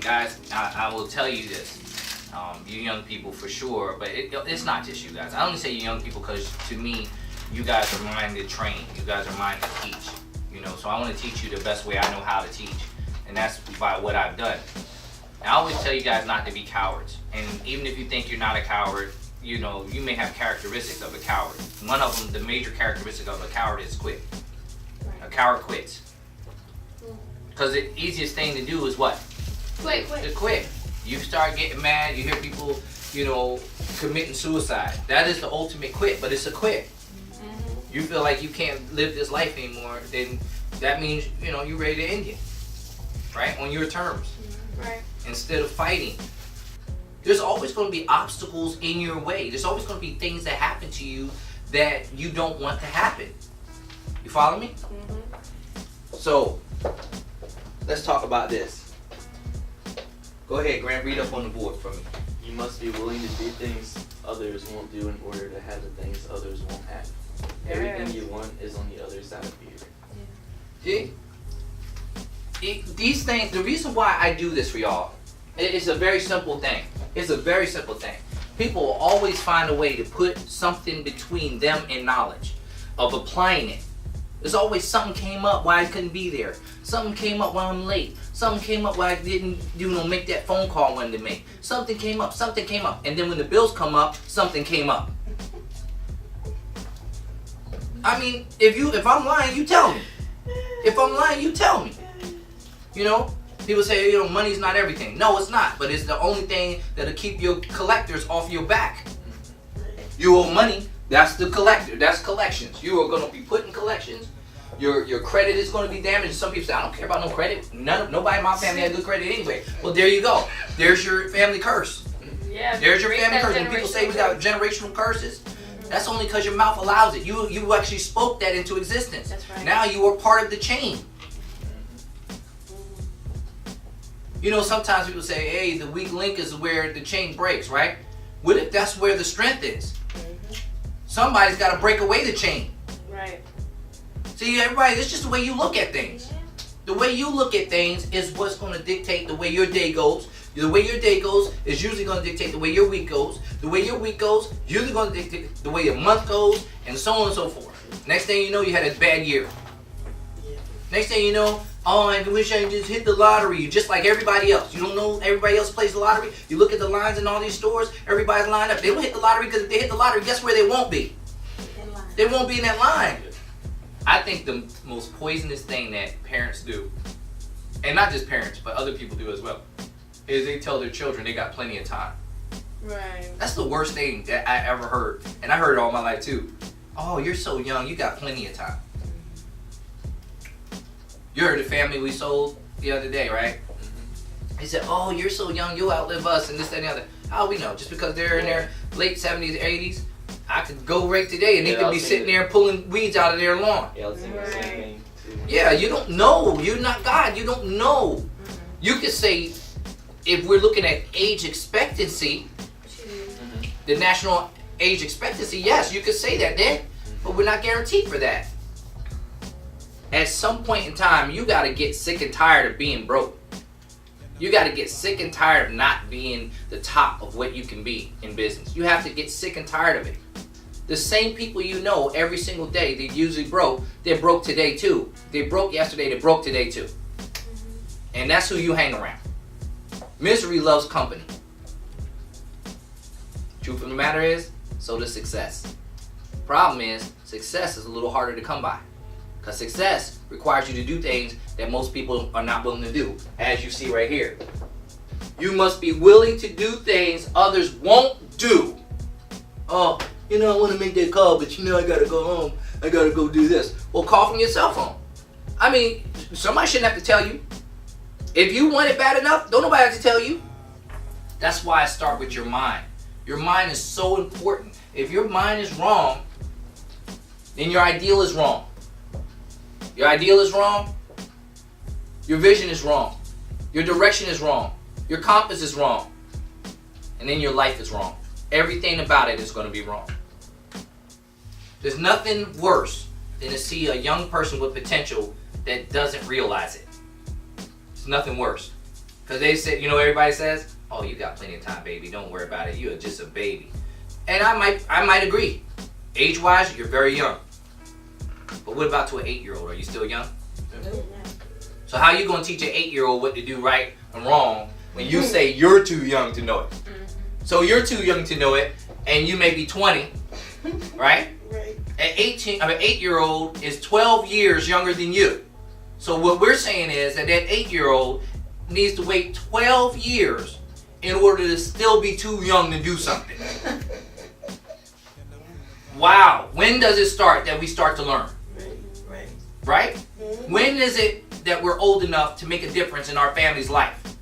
guys, I will tell you this. You young people for sure, but it's not just you guys. I only say you young people because to me, you guys are mine to train. You guys are mine to teach. You know, so I want to teach you the best way I know how to teach, and that's by what I've done. And I always tell you guys not to be cowards. And even if you think you're not a coward, you know, you may have characteristics of a coward. One of them, the major characteristic of a coward is quit. A coward quits. Because the easiest thing to do is what? Quit. To quit. You start getting mad, you hear people, you know, committing suicide. That is the ultimate quit, but it's a quit. You feel like you can't live this life anymore, then that means, you know, you're ready to end it. Right? On your terms. Right. Instead of fighting. There's always going to be obstacles in your way. There's always going to be things that happen to you that you don't want to happen. You follow me? So, let's talk about this. Go ahead, Grant, read up on the board for me. You must be willing to do things others won't do in order to have the things others won't have. Everything you want is on the other side of fear. See? These things, the reason why I do this for y'all, it's a very simple thing. It's a very simple thing. People will always find a way to put something between them and knowledge of applying it. There's always something came up why I couldn't be there. Something came up while I'm late. Something came up why I didn't, make that phone call I wanted to make. Something came up. And then when the bills come up, something came up. I mean, if I'm lying, you tell me. If I'm lying, you tell me. You know? People say, you know, money's not everything. No, it's not. But it's the only thing that'll keep your collectors off your back. You owe money. That's the collector. That's collections. You are going to be put in collections. Your credit is going to be damaged. Some people say, I don't care about no credit. Nobody in my family had good credit anyway. Well, there you go. There's your family curse. Yeah. There's your family curse. When people say we got generational curses, that's only because your mouth allows it. You actually spoke that into existence. That's right. Now you are part of the chain. You know, sometimes people say, hey, the weak link is where the chain breaks, right? What if that's where the strength is? Somebody's got to break away the chain. Right. See, everybody, it's just the way you look at things. The way you look at things is what's going to dictate the way your day goes. The way your day goes is usually going to dictate the way your week goes. The way your week goes is usually going to dictate the way your month goes, and so on and so forth. Next thing you know, you had a bad year. Next thing you know, oh, I wish I just hit the lottery, just like everybody else. You don't know everybody else plays the lottery? You look at the lines in all these stores, everybody's lined up. They don't hit the lottery because if they hit the lottery, guess where they won't be? They won't be in that line. I think the most poisonous thing that parents do, and not just parents, but other people do as well, is they tell their children they got plenty of time. Right. That's the worst thing that I ever heard. And I heard it all my life too. Oh, you're so young, you got plenty of time. You heard the family we sold the other day, right? He said, oh, you're so young, you'll outlive us, and this, that, and the other. How we know? Just because they're in their late 70s, 80s, I could go right today and they could be sitting there pulling weeds out of their lawn. Yeah, I was thinking the same thing too. Yeah, you don't know. You're not God. You don't know. You could say, if we're looking at age expectancy, the national age expectancy, yes, you could say that then, but we're not guaranteed for that. At some point in time, you got to get sick and tired of being broke. You got to get sick and tired of not being the top of what you can be in business. You have to get sick and tired of it. The same people you know every single day, they usually broke, they're broke today too. They broke yesterday, they broke today too. And that's who you hang around. Misery loves company. Truth of the matter is, so does success. Problem is, success is a little harder to come by. Because success requires you to do things that most people are not willing to do, as you see right here. You must be willing to do things others won't do. Oh, you know, I want to make that call, but you know, I got to go home. I got to go do this. Well, call from your cell phone. I mean, somebody shouldn't have to tell you. If you want it bad enough, don't nobody have to tell you. That's why I start with your mind. Your mind is so important. If your mind is wrong, then your ideal is wrong. Your ideal is wrong. Your vision is wrong. Your direction is wrong. Your compass is wrong. And then your life is wrong. Everything about it is going to be wrong. There's nothing worse than to see a young person with potential that doesn't realize it. It's nothing worse. Because they said, you know, everybody says, oh, you got plenty of time, baby. Don't worry about it. You're just a baby. And I might agree. Age-wise, you're very young. But what about to an 8-year-old? Are you still young? So how you going to teach an 8-year-old what to do right and wrong when you say you're too young to know it? So you're too young to know it, and you may be 20, right? Right. An 8-year-old is 12 years younger than you. So what we're saying is that 8-year-old needs to wait 12 years in order to still be too young to do something. Wow. When does it start that we start to learn? Right. Right? When is it that we're old enough to make a difference in our family's life?